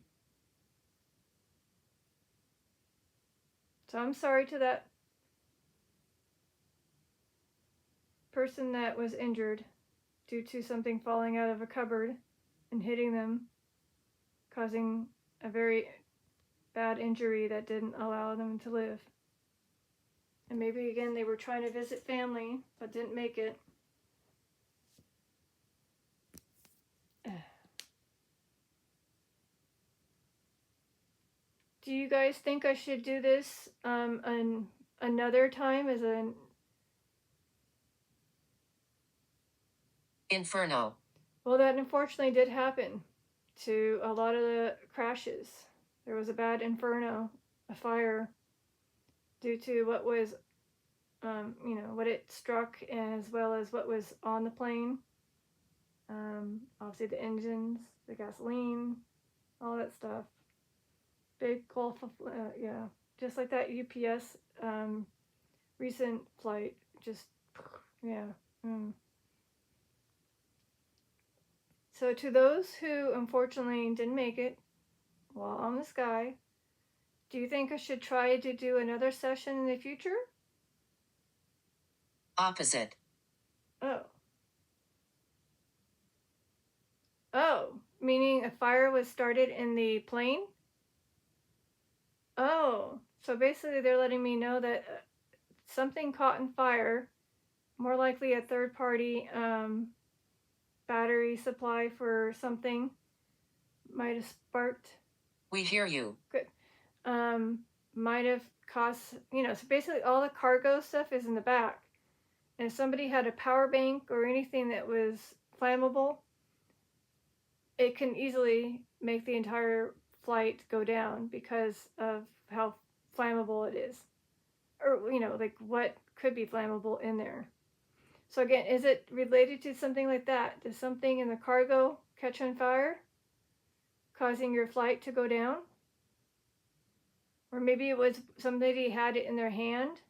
So I'm sorry to that person that was injured due to something falling out of a cupboard and hitting them, causing a very bad injury that didn't allow them to live. And maybe again they were trying to visit family but didn't make it. Do you guys think I should do this another time as an Inferno. Well, that unfortunately did happen to a lot of the crashes. There was a bad inferno, a fire, due to what was, what it struck, as well as what was on the plane. Obviously the engines, the gasoline, all that stuff. Big gulf of, yeah, just like that UPS recent flight, just, yeah. So to those who unfortunately didn't make it while on the sky, do you think I should try to do another session in the future? Opposite. Oh. Oh, meaning a fire was started in the plane? Oh, so basically they're letting me know that something caught in fire, more likely a third party battery supply for something, might have sparked. We hear you. Good. Might have caused, so basically all the cargo stuff is in the back. And if somebody had a power bank or anything that was flammable, it can easily make the entire flight go down because of how flammable it is. or, like what could be flammable in there. So again, is it related to something like that? Does something in the cargo catch on fire, causing your flight to go down? Or maybe it was somebody had it in their hand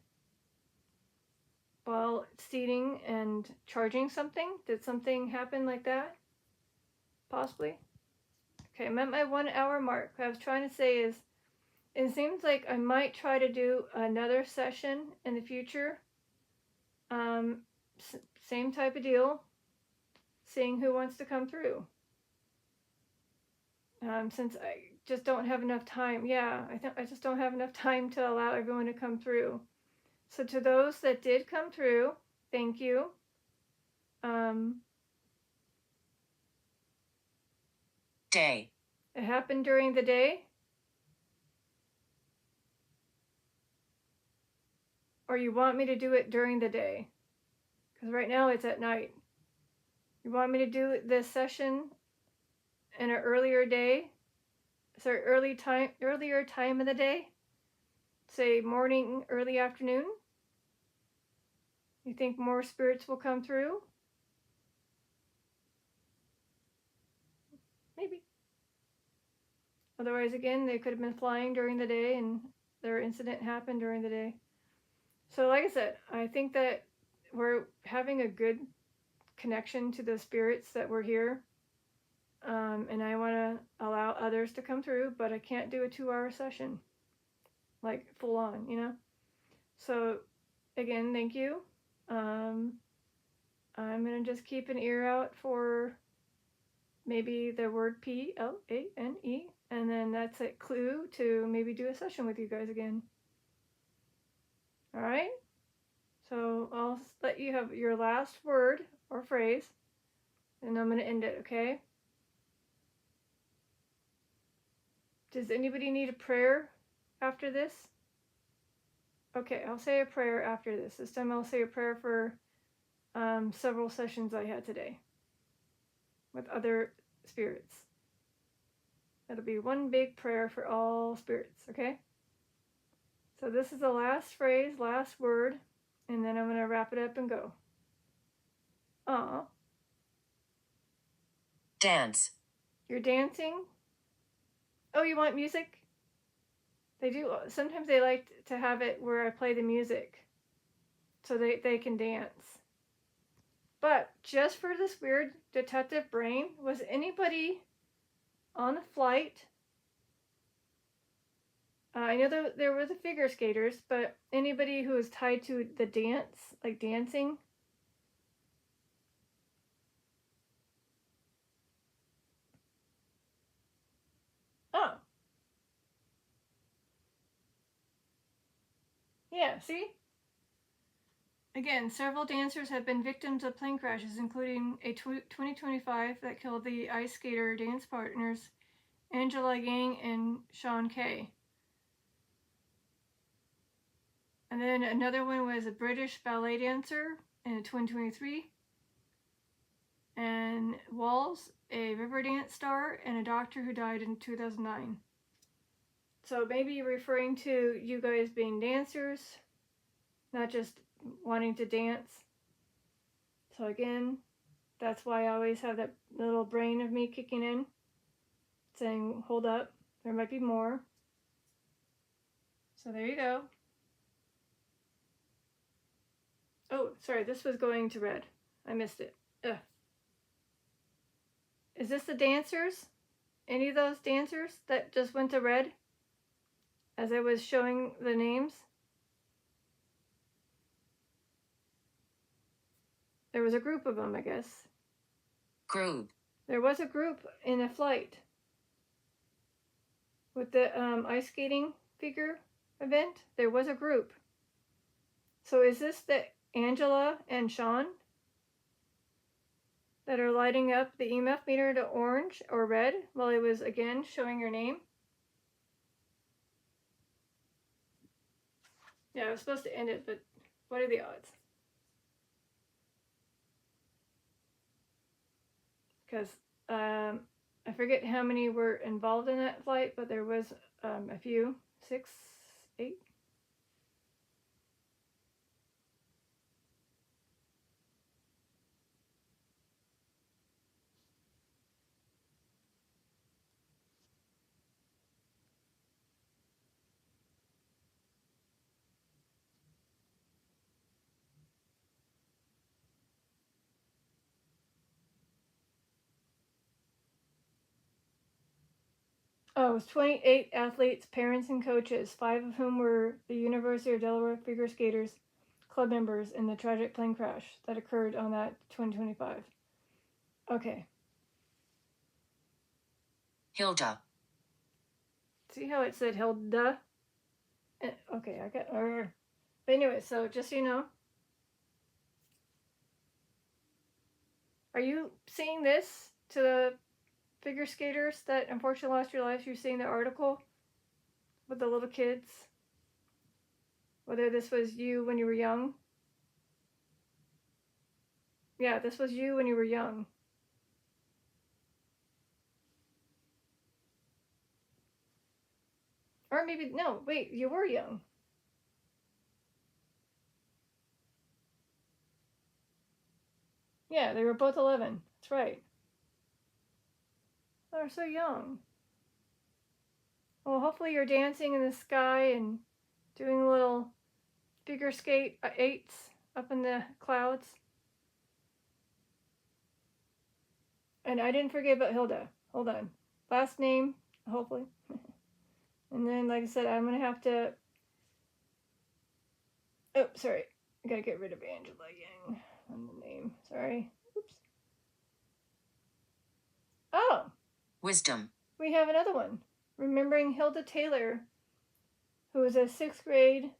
while seating and charging something. Did something happen like that? Possibly. Okay, I'm at my 1 hour mark. What I was trying to say is, it seems like I might try to do another session in the future. Same type of deal, seeing who wants to come through. Since I just don't have enough time. Yeah, I think I just don't have enough time to allow everyone to come through. So to those that did come through, thank you. Day. It happened during the day? Or you want me to do it during the day? Because right now it's at night. You want me to do this session in an earlier day? Sorry, earlier time of the day? Say morning, early afternoon? You think more spirits will come through? Maybe. Otherwise, again, they could have been flying during the day and their incident happened during the day. So like I said, I think that we're having a good connection to the spirits that were here. And I want to allow others to come through, but I can't do a 2-hour session, like full on, So again, thank you. I'm going to just keep an ear out for maybe the word PLANE, and then that's a clue to maybe do a session with you guys again. All right? So I'll let you have your last word or phrase, and I'm going to end it, okay? Does anybody need a prayer after this? Okay, I'll say a prayer after this. This time I'll say a prayer for several sessions I had today with other spirits. It'll be one big prayer for all spirits, okay? So this is the last phrase, last word, and then I'm going to wrap it up and go. Aw. Dance. You're dancing? Oh, you want music? They do. Sometimes they like to have it where I play the music so they can dance. But just for this weird detective brain, was anybody on the flight? I know there were the figure skaters, but anybody who was tied to the dance, like dancing? Oh. Yeah, see? Again, several dancers have been victims of plane crashes, including a 2025 that killed the ice skater dance partners Angela Yang and Sean Kay. And then another one was a British ballet dancer in 2023. And Walls, a river dance star, and a doctor who died in 2009. So maybe you're referring to you guys being dancers, not just wanting to dance. So again, that's why I always have that little brain of me kicking in, saying, hold up, there might be more. So there you go. Oh, sorry, this was going to red. I missed it. Ugh. Is this the dancers? Any of those dancers that just went to red as I was showing the names? There was a group of them, I guess. Group. There was a group in a flight with the ice skating figure event. There was a group. So is this the Angela and Sean that are lighting up the EMF meter to orange or red while it was again showing your name? Yeah, I was supposed to end it, but what are the odds? Because I forget how many were involved in that flight, but there was a few, 6, 8. Oh, it was 28 athletes, parents, and coaches, 5 of whom were the University of Delaware figure skaters club members in the tragic plane crash that occurred on that 2025. Okay. Hilda. See how it said Hilda? Okay, I got. But anyway, so just so you know, are you seeing this to the figure skaters that unfortunately lost your lives? You're seeing the article with the little kids? Whether this was you when you were young? Yeah, this was you when you were young. Or maybe, no, wait, you were young. Yeah, they were both 11. That's right. They're so young. Well, hopefully you're dancing in the sky and doing little figure skate eights up in the clouds. And I didn't forget about Hilda. Hold on. Last name, hopefully. And then, like I said, I'm going to have to. Oh, sorry. I got to get rid of Angela Yang on the name. Sorry. Oops. Oh, Wisdom. we have another one. Remembering Hilda Taylor, who was a 6th grade,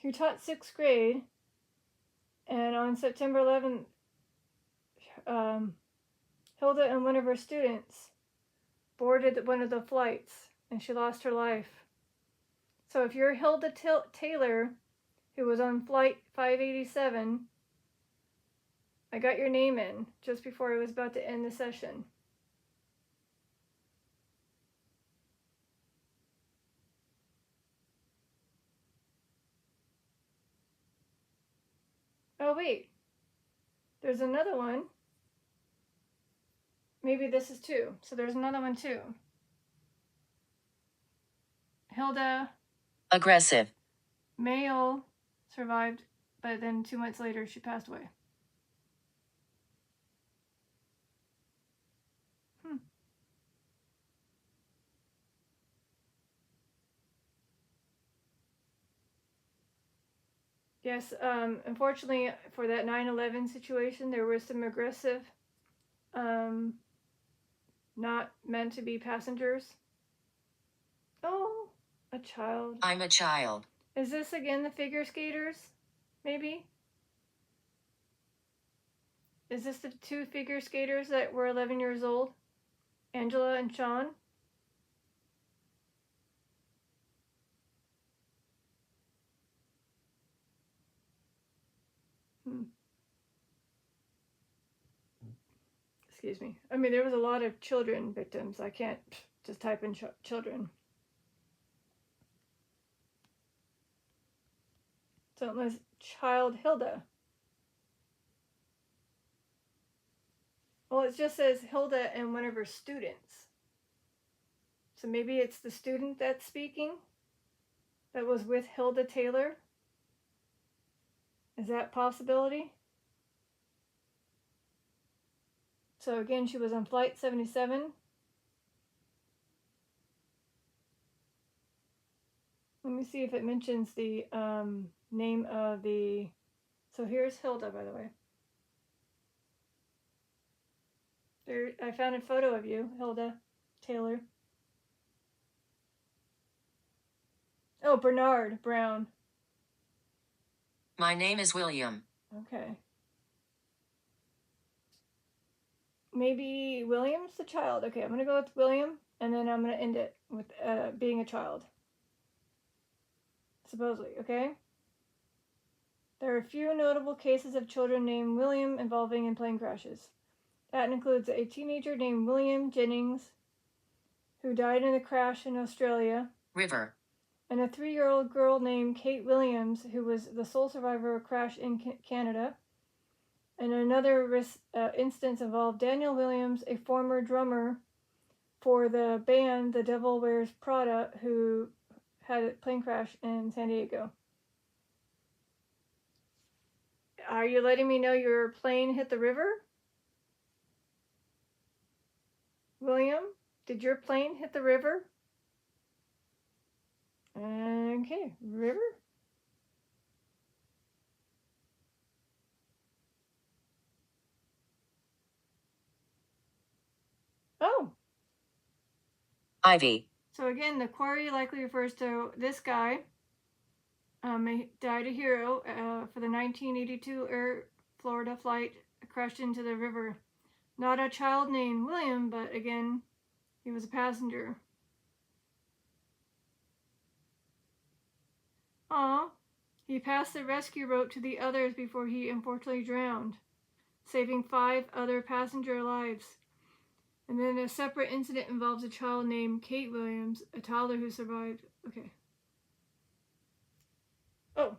who taught 6th grade. And on September 11th, Hilda and one of her students boarded one of the flights and she lost her life. So if you're Hilda Taylor, who was on flight 587, I got your name in just before I was about to end the session. Oh, wait. There's another one. Maybe this is 2. So there's another one too. Hilda. Aggressive. Male survived, but then 2 months later she passed away. Yes, unfortunately for that 9/11 situation, there was some aggressive, not meant to be passengers. Oh, a child. I'm a child. Is this again the figure skaters? Maybe? Is this the 2 figure skaters that were 11 years old? Angela and Sean? Excuse me. I mean, there was a lot of children victims. I can't just type in children. So it was child Hilda. Well, it just says Hilda and one of her students. So maybe it's the student that's speaking that was with Hilda Taylor. Is that a possibility? So again, she was on flight 77. Let me see if it mentions the name of the. So here's Hilda, by the way. There, I found a photo of you, Hilda Taylor. Oh, Bernard Brown. My name is William. Okay. Maybe William's the child. Okay, I'm going to go with William, and then I'm going to end it with being a child. Supposedly, okay? There are a few notable cases of children named William involving in plane crashes. That includes a teenager named William Jennings, who died in a crash in Australia. River. And a 3-year-old girl named Kate Williams, who was the sole survivor of a crash in Canada. And another instance involved Daniel Williams, a former drummer for the band The Devil Wears Prada, who had a plane crash in San Diego. Are you letting me know your plane hit the river? William? Did your plane hit the river? Okay, river. Oh. Ivy. So again, the quarry likely refers to this guy. He died a hero for the 1982 Air Florida flight, crashed into the river. Not a child named William, but again, he was a passenger. Aw, he passed the rescue rope to the others before he unfortunately drowned, saving 5 other passenger lives. And then a separate incident involves a child named Kate Williams, a toddler who survived. Okay. Oh,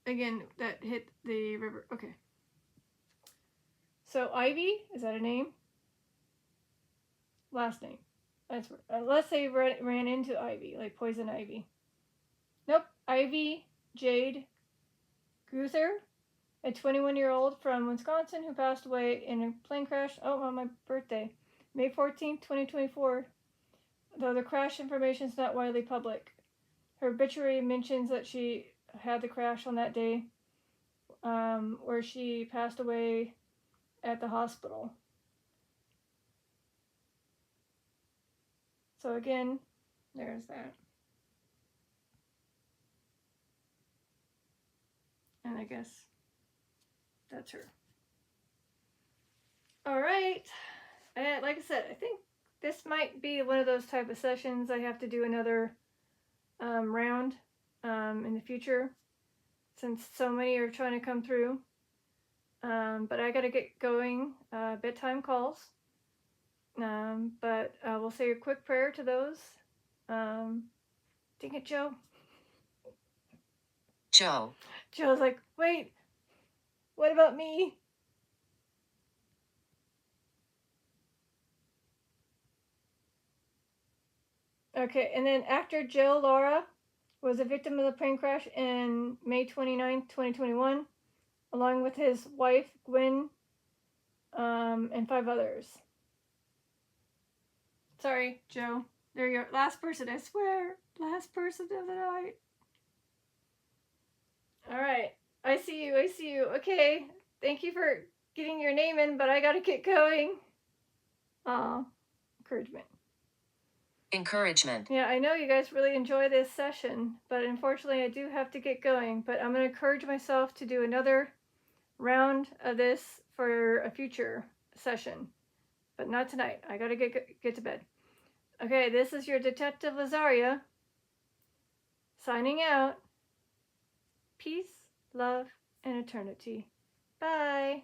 again, that hit the river. Okay. So Ivy, is that a name? Last name. That's unless they ran into Ivy, like poison ivy. Nope. Ivy Jade Guther, a 21-year-old from Wisconsin who passed away in a plane crash. Oh, on my birthday, May 14th, 2024. Though the crash information is not widely public. Her obituary mentions that she had the crash on that day, where she passed away at the hospital. So again, there's that. And I guess that's her. All right. Like I said, I think this might be one of those type of sessions I have to do another round in the future, since so many are trying to come through. But I got to get going. Bedtime calls. But we'll say a quick prayer to those. Dang it, Joe. Joe. Joe's like, wait, what about me? Okay, and then actor Joe Lara was a victim of the plane crash in May 29th, 2021, along with his wife, Gwen, and 5 others. Sorry, Joe. They're your last person, I swear. Last person of the night. Alright. I see you. Okay. Thank you for getting your name in, but I gotta get going. Aw. Encouragement. Yeah, I know you guys really enjoy this session, but unfortunately I do have to get going. But I'm going to encourage myself to do another round of this for a future session. But not tonight. I got to get to bed. Okay, this is your Detective Lazaria signing out. Peace, love, and eternity. Bye.